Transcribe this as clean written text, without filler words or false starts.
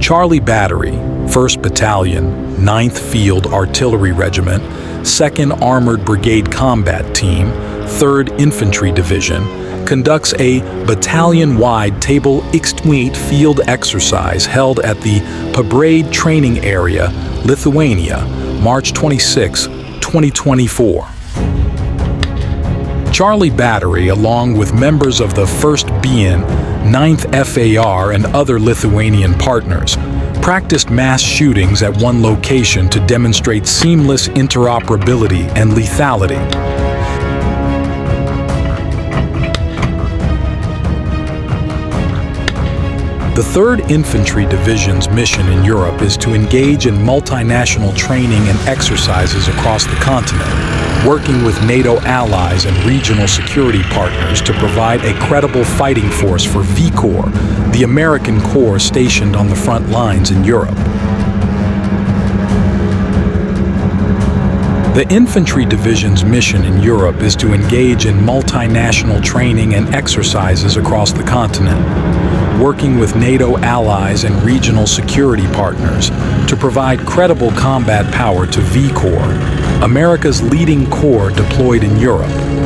Charlie Battery, 1st Battalion, 9th Field Artillery Regiment, 2nd Armored Brigade Combat Team, 3rd Infantry Division, conducts a battalion-wide table extweit field exercise held at the Brigade Training Area, Lithuania, March 26, 2024. Charlie Battery, along with members of the 1st BN, 9th FAR, and other Lithuanian partners, practiced mass shootings at one location to demonstrate seamless interoperability and lethality. The 3rd Infantry Division's mission in Europe is to engage in multinational training and exercises across the continent, working with NATO allies and regional security partners to provide a credible fighting force for V Corps, the American corps stationed on the front lines in Europe. The Infantry Division's mission in Europe is to engage in multinational training and exercises across the continent, working with NATO allies and regional security partners to provide credible combat power to V Corps, America's leading corps deployed in Europe.